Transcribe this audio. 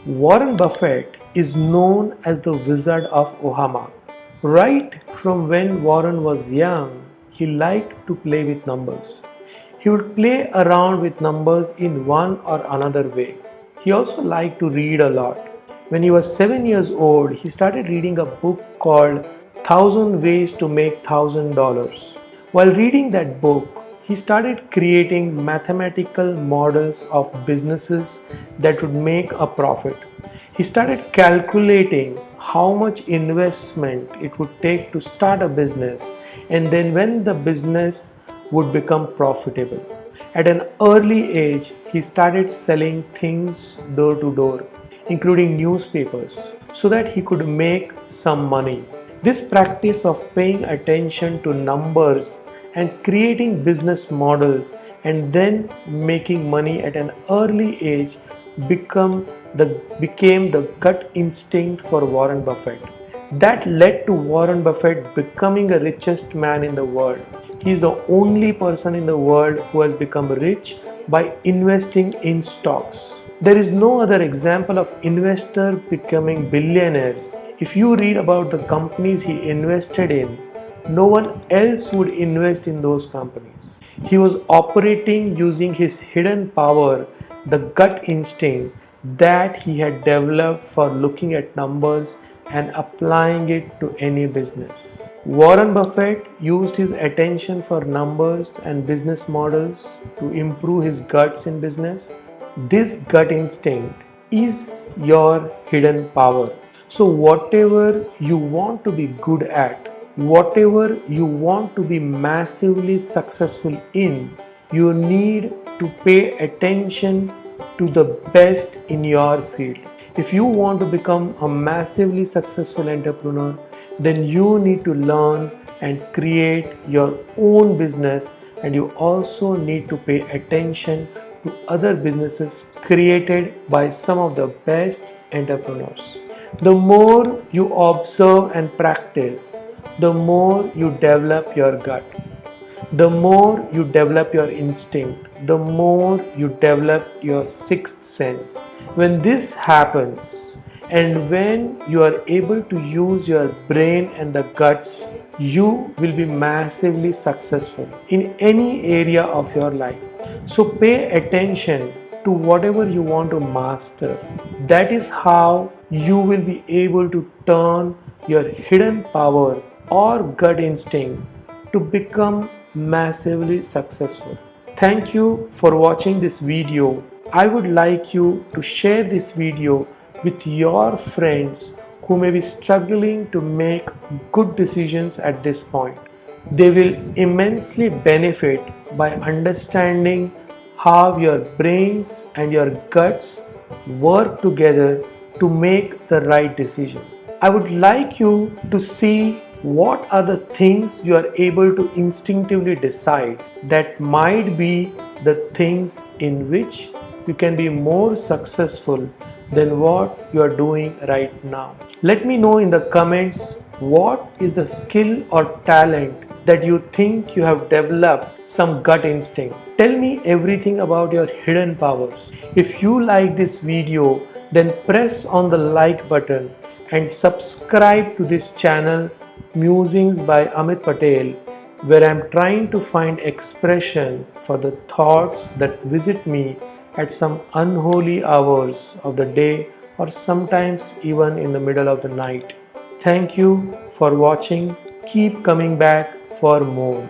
Warren Buffett is known as the Wizard of Omaha. Right from when Warren was young, he liked to play with numbers. He would play around with numbers in one or another way. He also liked to read a lot. When he was 7 years old, he started reading a book called 1000 Ways to Make $1000. While reading that book, he started creating mathematical models of businesses that would make a profit. He started calculating how much investment it would take to start a business and then when the business would become profitable. At an early age, he started selling things door to door, including newspapers, so that he could make some money. This practice of paying attention to numbers and creating business models and then making money at an early age became the gut instinct for Warren Buffett. That led to Warren Buffett becoming the richest man in the world. He is the only person in the world who has become rich by investing in stocks. There is no other example of investor becoming billionaires. If you read about the companies he invested in, no one else would invest in those companies. He was operating using his hidden power, the gut instinct that he had developed for looking at numbers and applying it to any business. Warren Buffett used his attention for numbers and business models to improve his guts in business. This gut instinct is your hidden power. So, whatever you want to be good at, whatever you want to be massively successful in, you need to pay attention to the best in your field. If you want to become a massively successful entrepreneur, then you need to learn and create your own business, and you also need to pay attention to other businesses created by some of the best entrepreneurs. The more you observe and practice, the more you develop your gut. The more you develop your instinct, the more you develop your sixth sense. When this happens, and when you are able to use your brain and the guts, you will be massively successful in any area of your life. So pay attention to whatever you want to master. That is how you will be able to turn your hidden power or gut instinct to become massively successful. Thank you for watching this video. I would like you to share this video with your friends who may be struggling to make good decisions at this point. They will immensely benefit by understanding how your brains and your guts work together to make the right decision. I would like you to see what are the things you are able to instinctively decide that might be the things in which you can be more successful than what you are doing right now. Let me know in the comments what is the skill or talent that you think you have developed some gut instinct. Tell me everything about your hidden powers. If you like this video, then press on the like button and subscribe to this channel Musings by Amit Patel, where I am trying to find expression for the thoughts that visit me at some unholy hours of the day or sometimes even in the middle of the night. Thank you for watching. Keep coming back for more.